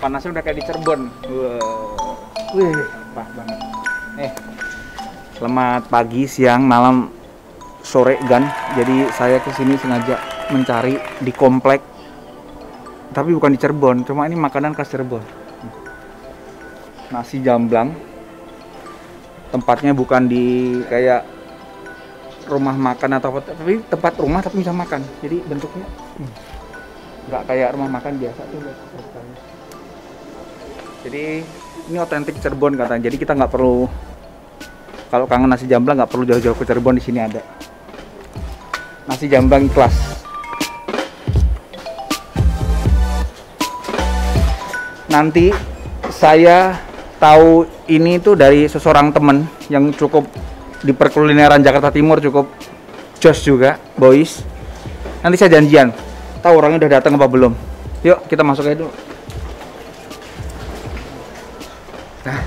Panasnya udah kayak di Cirebon. Wih, pas banget. Selamat pagi, siang, malam, sore, Gan. Jadi saya kesini sengaja mencari di komplek, tapi bukan di Cirebon, cuma ini makanan khas Cirebon. Nasi jamblang. Tempatnya bukan di kayak rumah makan atau apa, tapi tempat rumah tapi bisa makan. Jadi bentuknya nggak kayak rumah makan biasa tuh. Jadi ini otentik Cirebon katanya. Jadi kita nggak perlu, kalau kangen nasi jamblang nggak perlu jauh-jauh ke Cirebon, di sini ada nasi jamblang ikhlas. Nanti saya tahu ini tuh dari seseorang temen yang cukup di perkulineran Jakarta Timur, cukup jos juga, boys. Nanti saya janjian, tahu orangnya udah datang apa belum. Yuk kita masuk aja dulu. Nah,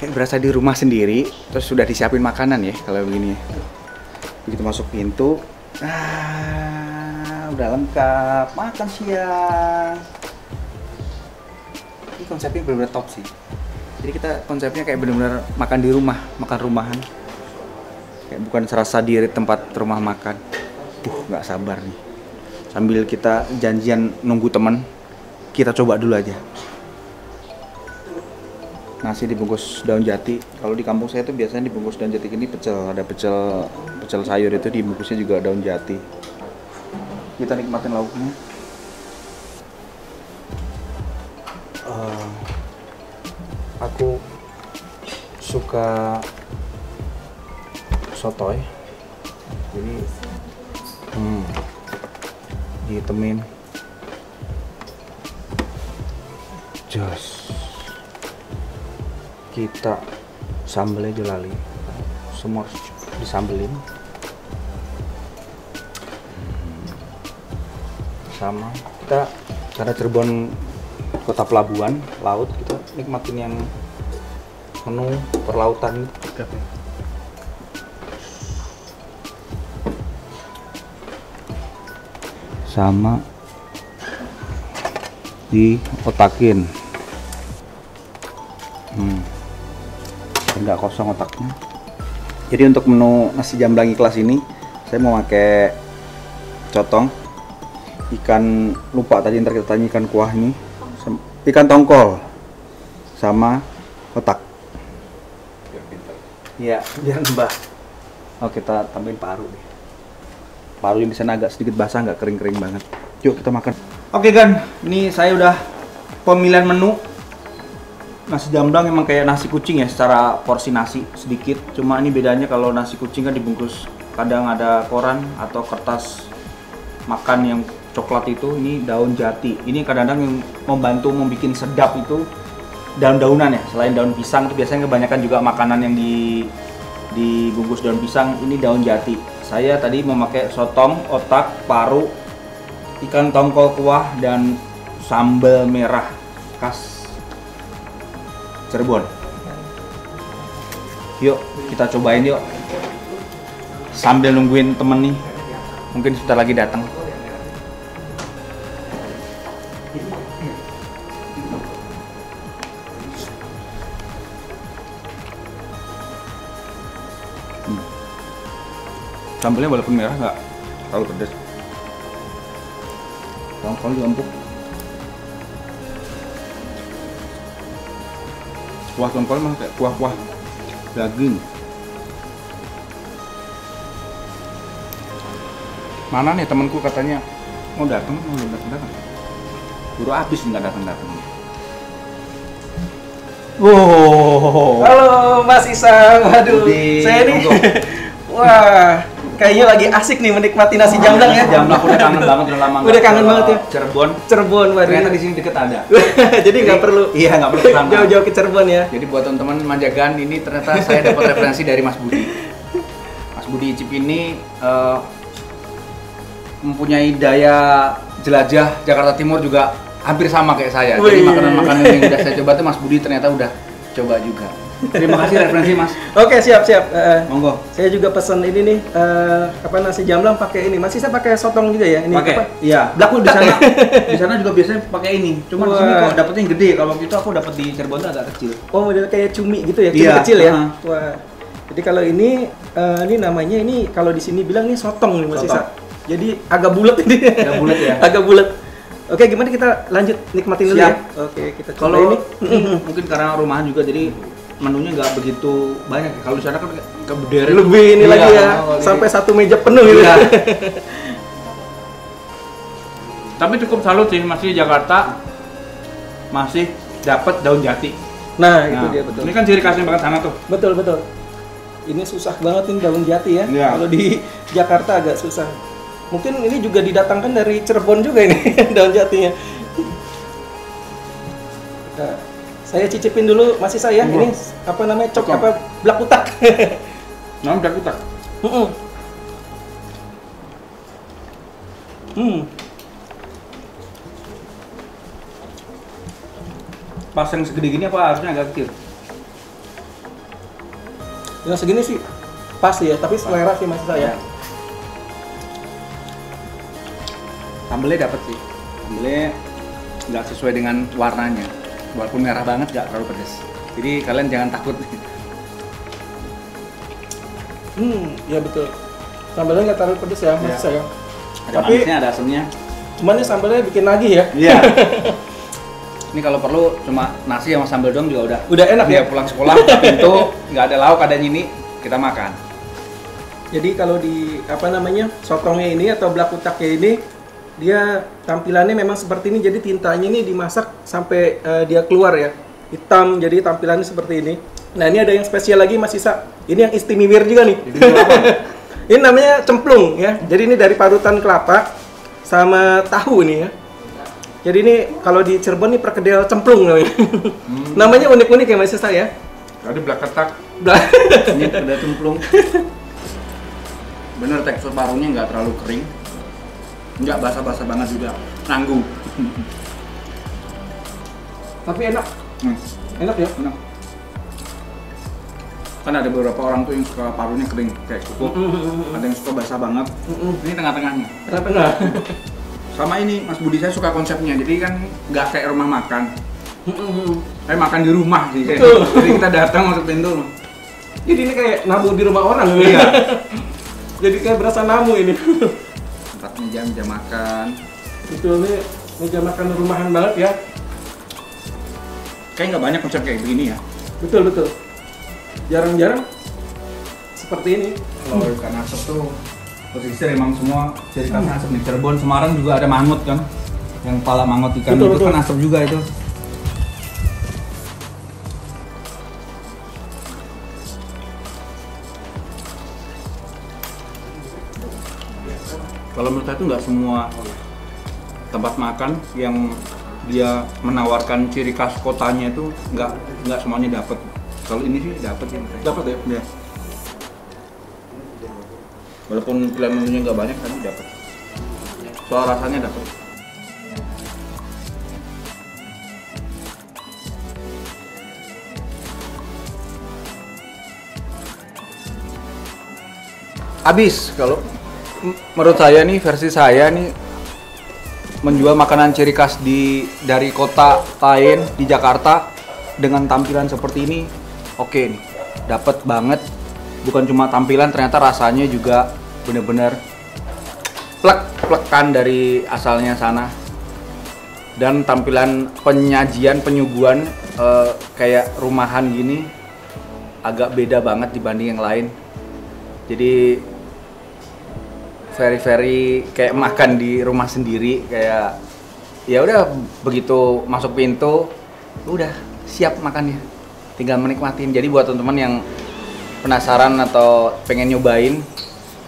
kayak berasa di rumah sendiri, terus sudah disiapin makanan ya kalau begini. Begitu masuk pintu, udah lengkap, makan siang. Ini konsepnya benar-benar top sih. Jadi kita konsepnya kayak benar-benar makan di rumah, makan rumahan. Kayak bukan serasa di tempat rumah makan. Nggak sabar nih. Sambil kita janjian nunggu teman, kita coba dulu aja. Nasi dibungkus daun jati. Kalau di kampung saya tuh biasanya dibungkus daun jati ini pecel. Ada pecel sayur itu dibungkusnya juga daun jati. Kita nikmatin lauknya. Aku suka sotoy. Jadi ditemin. Jos. Kita sambelnya jelali, semua disambelin sama kita. Karena Cirebon kota pelabuhan laut, kita nikmatin yang menu perlautan sama diotakin. Nggak kosong otaknya. Jadi untuk menu nasi jamblang ikhlas ini saya mau pakai cotong, ikan lupa tadi, ntar kita tanya ikan kuah ini, ikan tongkol sama otak. Iya, biar nambah. Oh, kita tambahin paru deh. Paru yang di sana agak sedikit basah, nggak kering-kering banget. Yuk kita makan. Oke Gan, ini saya udah pemilihan menu. Nasi jamblang emang kayak nasi kucing ya, secara porsi nasi sedikit. Cuma ini bedanya kalau nasi kucing kan dibungkus kadang ada koran atau kertas makan yang coklat itu. Ini daun jati. Ini kadang-kadang yang membantu membuat sedap itu daun-daunan ya. Selain daun pisang itu biasanya kebanyakan juga makanan yang dibungkus daun pisang. Ini daun jati. Saya tadi memakai sotong, otak, paru, ikan tongkol kuah, dan sambal merah khas Cirebon. Yuk kita cobain yuk, sambil nungguin temen nih, mungkin sebentar lagi datang. Sambalnya walaupun merah nggak terlalu pedas, tongkol juga empuk. Kuah tongkol mah kayak kuah-kuah daging. Mana nih temanku katanya mau datang, belum datang. Buru habis nggak datang. Wow. Halo Mas Isang, waduh, saya nih. Wah, kayaknya lagi asik nih menikmati nasi jamblang ya. Jamblang udah kangen banget, udah lama. Udah kangen banget ya. Cirebon, waduh. Ternyata di sini deket ada. Jadi nggak perlu. Iya, nggak perlu kesana. Jauh-jauh ke Cirebon ya. Jadi buat teman-teman Manjagan ini ternyata saya dapat referensi dari Mas Budi. Mas Budi Icip ini mempunyai daya jelajah Jakarta Timur juga hampir sama kayak saya. Jadi makanan-makanan yang udah saya coba tuh Mas Budi ternyata udah coba juga. Terima kasih referensi Mas. Oke, siap. Monggo. Saya juga pesan ini nih, nasi jamblang pakai ini. Masih saya pakai sotong juga ya? Ini Pakai. apa? Iya. Aku di sana juga biasanya pakai ini. Cuma di sini kok dapetnya yang gede. Kalau waktu itu aku dapat di Cirebon tuh agak kecil. Oh, model kayak cumi gitu ya? Cumi Iya. kecil ya? Wah. Jadi kalau ini namanya ini kalau di sini bilang nih sotong nih Mas Isa. Jadi agak bulat ini. Agak bulat ya. Agak bulat. Oke, gimana kita lanjut nikmatin dulu Siap. ya? Oke, kita coba Kalau ini. mungkin karena rumahan juga jadi menunya nggak begitu banyak. Kalau di sana kan kebuderet. Lebih ini Iya, lagi ya, kalau sampai satu meja penuh gitu. Iya. Tapi cukup salut sih, masih di Jakarta masih dapat daun jati. Nah, itu dia betul. Ini kan ciri khasnya banget sana tuh. Betul. Ini susah banget nih daun jati ya. Iya. Kalau di Jakarta agak susah. Mungkin ini juga didatangkan dari Cirebon juga ini daun jatinya. Nah, saya cicipin dulu masih saya. Ini apa namanya? Cok apa? Blak utak. Namanya black utak. Pas yang segede gini apa harusnya agak kecil? Yang segini sih pas ya, tapi selera sih masih saya. Sambelnya dapat sih. Sambelnya nggak sesuai dengan warnanya. Walaupun merah banget nggak terlalu pedas. Jadi kalian jangan takut. Ya betul. Sambalnya nggak terlalu pedas ya, masih saya. Ada manisnya, ada asamnya. Cuman ini sambalnya bikin nagih ya. Iya. Ini kalau perlu cuma nasi sama sambal doang juga udah. Udah enak ya. Pulang sekolah pintu nggak ada lauk, ada ini kita makan. Jadi kalau di apa namanya sotongnya ini atau blak utaknya ini dia tampilannya memang seperti ini. Jadi tintanya ini dimasak sampai dia keluar ya, hitam. Jadi tampilannya seperti ini. Nah ini ada yang spesial lagi Mas Isa. Ini yang istimewir juga nih. Ini namanya cemplung ya. Jadi ini dari parutan kelapa sama tahu nih ya. Jadi ini kalau di Cirebon nih perkedel cemplung namanya. Namanya unik-unik ya Mas Isa ya. Tadi black utak. Ini udah cemplung. Bener tekstur parunya nggak terlalu kering, nggak basah-basah banget juga, nanggung. Tapi enak. Enak ya. Enak. Kan ada beberapa orang tuh yang suka parunya kering kayak kuku, ada yang suka basah banget. Ini tengah-tengahnya. Tengah-tengah. Sama ini Mas Budi, saya suka konsepnya, jadi kan nggak kayak rumah makan. Saya makan di rumah sih. Betul. Jadi kita datang masuk pintu. Jadi ini kayak namu di rumah orang. Iya. Jadi kayak berasa namu ini. Tempat meja makan. Betul nih, meja makan rumahan banget ya. Kayak nggak banyak konsep kayak begini ya. Betul. Jarang-jarang seperti ini. Kalau ikan asap tuh pesisir emang semua ciri khasnya asap nih. Cirebon, Semarang juga ada mangut kan, yang kepala mangut ikan Betul, itu betul. kan asap juga itu. Kalau menurut saya itu nggak semua tempat makan yang dia menawarkan ciri khas kotanya itu nggak semuanya dapat. Kalau ini sih dapat ya. Dapat ya? Ya. Walaupun pilihan menunya nggak banyak tapi dapat. Soal rasanya dapat. Habis kalau menurut saya nih, versi saya nih menjual makanan ciri khas dari kota lain di Jakarta dengan tampilan seperti ini, oke nih, dapat banget. Bukan cuma tampilan, ternyata rasanya juga bener-bener plek-plekan dari asalnya sana. Dan tampilan penyajian, penyuguhan kayak rumahan gini agak beda banget dibanding yang lain. Jadi very kayak makan di rumah sendiri, kayak ya udah begitu masuk pintu udah siap makannya, tinggal menikmatin. Jadi buat teman-teman yang penasaran atau pengen nyobain,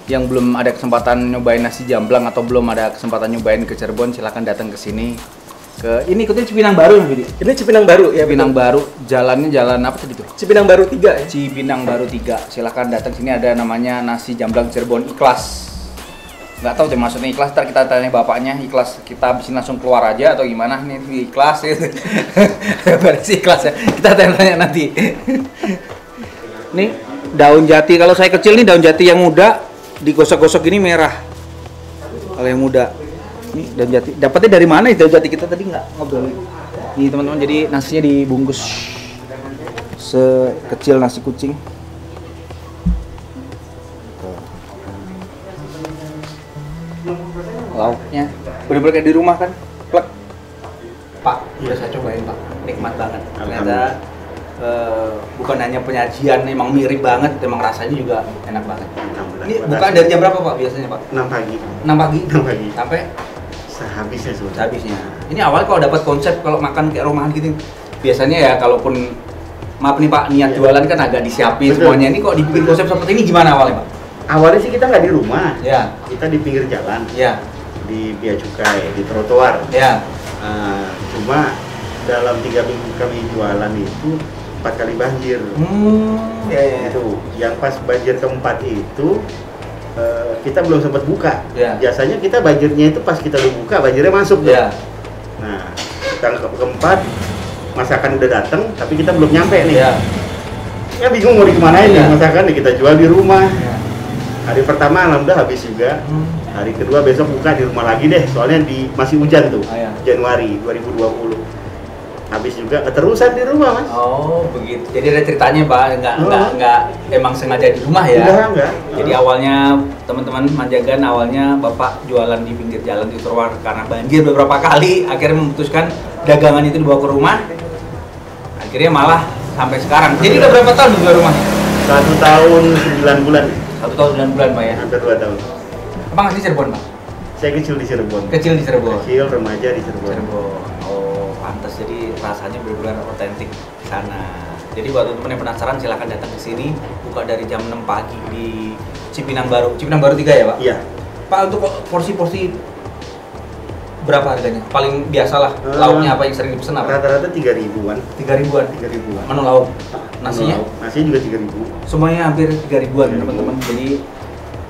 yang belum ada kesempatan nyobain nasi jamblang atau belum ada kesempatan nyobain ke Cirebon, silahkan datang ke sini. Ini ikutnya Cipinang Baru ya, Budi? Ini Cipinang Baru ya. Cipinang Baru, jalannya jalan apa tadi tuh? Cipinang Baru 3 ya. Cipinang Baru 3. Silahkan datang sini, ada namanya nasi jamblang Cirebon Ikhlas. nggak tahu sih maksudnya ikhlas, ntar kita tanya bapaknya ikhlas kita habisin langsung keluar aja atau gimana nih ikhlas gitu. Beres ikhlas ya, kita tanya nanti. Nih daun jati, kalau saya kecil nih daun jati yang muda digosok-gosok gini merah. Kalau yang muda, nih daun jati. Dapatnya dari mana daun jati, kita tadi nggak ngobrol. Nih teman-teman, jadi nasinya dibungkus sekecil nasi kucing. Lauknya bener-bener kayak di rumah kan, plek. Pak, udah saya cobain Pak, nikmat banget. Ternyata bukan hanya penyajian, emang mirip banget, emang rasanya juga enak banget. Ini buka dari jam berapa Pak biasanya Pak? 6 pagi. 6 pagi? 6 pagi. Sampai? Sehabisnya sudah. Sehabisnya. Ini awal kalau dapat konsep kalau makan kayak rumahan gitu, biasanya ya kalaupun, maaf nih Pak, niat jualan kan agak disiapin semuanya. Ini kok dibikin konsep seperti ini gimana awalnya Pak? Awalnya sih kita nggak di rumah, Ya. kita di pinggir jalan, Ya. di bea cukai, di trotoar. Ya. Cuma dalam 3 minggu kami jualan itu 4 kali banjir. Ya. Itu yang pas banjir keempat itu kita belum sempat buka. Ya. Biasanya kita banjirnya itu pas kita udah buka banjirnya masuk tuh. Ya. Nah, tanggal keempat masakan udah datang tapi kita belum nyampe nih. Ya. Ya bingung mau dikemanain Ya. nih masakan nih, kita jual di rumah. Ya. Hari pertama alhamdulillah habis juga. Hari kedua besok buka di rumah lagi deh, soalnya masih hujan tuh. Ya. Januari 2020. Habis juga keterusan di rumah, Mas. Oh, begitu. Jadi ada ceritanya, Pak. Enggak emang sengaja di rumah ya. Enggak. Jadi awalnya teman-teman Manjagan awalnya Bapak jualan di pinggir jalan di trotoar karena banjir beberapa kali, akhirnya memutuskan dagangan itu dibawa ke rumah. Akhirnya malah sampai sekarang. Jadi udah berapa tahun buka rumahnya? 1 tahun 9 bulan. 1 tahun 9 bulan, Pak ya. Hampir 2 tahun. Abang asli Cirebon, Pak? Saya kecil di Cirebon. Kecil di Cirebon. Kecil remaja di Cirebon. Cirebon. Oh, pantas. Jadi rasanya benar-benar otentik di sana. Jadi buat teman-teman yang penasaran silahkan datang ke sini. Buka dari jam 6 pagi di Cipinang Baru. Cipinang Baru 3 ya, Pak? Iya. Pak, untuk porsi-porsi berapa harganya? Paling biasalah lauknya apa yang sering dipesan apa? Rata-rata 3.000-an. 3.000-an. 3.000-an. Menu lauk. Nasinya? Nasinya juga 3.000. Semuanya hampir 3.000-an, teman-teman. Jadi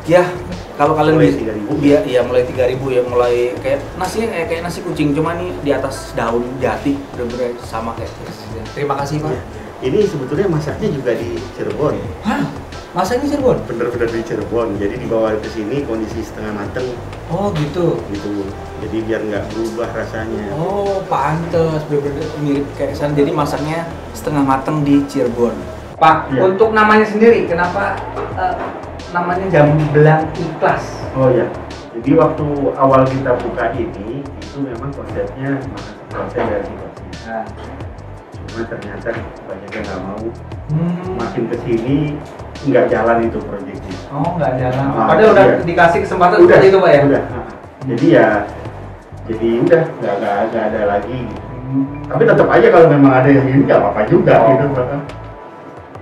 ya kalau kalian Mulai bisa 3.000. iya mulai 3.000 ya, mulai kayak nasinya kayak nasi kucing, cuma nih di atas daun jati, bener-bener sama kayak presiden. Terima kasih Pak. Iya. Ini sebetulnya masaknya juga di Cirebon. Hah? Masa ini Cirebon? Bener-bener di Cirebon. Jadi dibawa ke sini kondisi setengah mateng Oh gitu. gitu. Jadi biar nggak berubah rasanya. Oh pantes, bener-bener mirip kayak sana. Jadi masaknya setengah mateng di Cirebon. Pak, Iya. untuk namanya sendiri, kenapa namanya Jambelang Ikhlas? Oh ya. Jadi waktu awal kita buka ini itu memang konsepnya makan seperti dari situasi. Nah. Cuma ternyata banyak yang nggak mau. Makin kesini nggak jalan itu proyeknya. Oh, nggak jalan. Ah, Padahal udah iya. dikasih kesempatan Udah seperti itu, Pak ya? Udah. Jadi ya, jadi udah nggak ada lagi. Tapi tetap aja kalau memang ada yang ini nggak apa-apa juga gitu.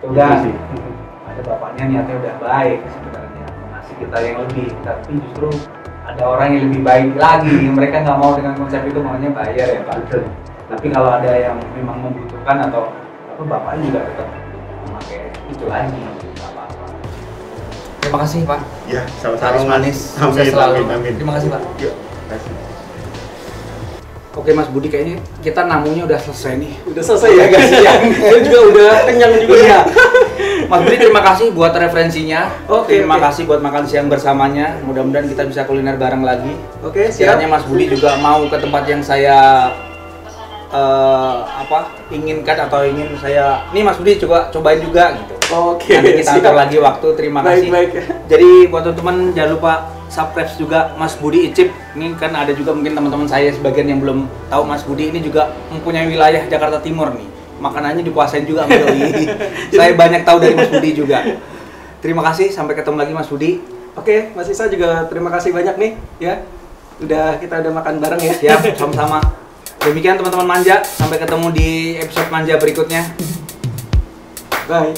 Udah. Gitu sih. Ada bapaknya niatnya udah baik sebenarnya, ngasih kita yang lebih, tapi justru ada orang yang lebih baik lagi. Mereka nggak mau dengan konsep itu, makanya bayar ya Pak. Betul. Tapi kalau ada yang memang membutuhkan atau apa, bapaknya juga tetap memakai itu lagi. Nggak apa-apa. Terima kasih Pak. Ya, sama-sama Manis manis. Amin, Sukses selalu. amin, amin. Terima kasih Pak. Yuk, kasih. Oke Mas Budi, kayaknya kita namunya udah selesai nih. Udah selesai ya guys. Saya juga udah kenyang juga Iya. ya. Mas Budi, terima kasih buat referensinya. Oke, Terima oke. kasih buat makan siang bersamanya. Mudah-mudahan kita bisa kuliner bareng lagi. Oke, siap. Kiranya Mas Budi juga mau ke tempat yang saya inginkan atau ingin saya. Nih Mas Budi cobain juga gitu. Oke. Nanti kita atur siap. lagi waktu. Terima kasih. Baik. Jadi buat teman-teman jangan lupa subscribe juga Mas Budi Icip. Ini kan ada juga mungkin teman-teman saya sebagian yang belum tahu Mas Budi ini juga mempunyai wilayah Jakarta Timur nih. Makanannya dikuasain juga sama Doi. Saya banyak tahu dari Mas Budi juga. Terima kasih, sampai ketemu lagi Mas Budi. Oke, Mas Isa juga terima kasih banyak nih ya. Kita udah makan bareng ya. Siap, sama-sama. Demikian teman-teman Manja, sampai ketemu di episode Manja berikutnya. Bye.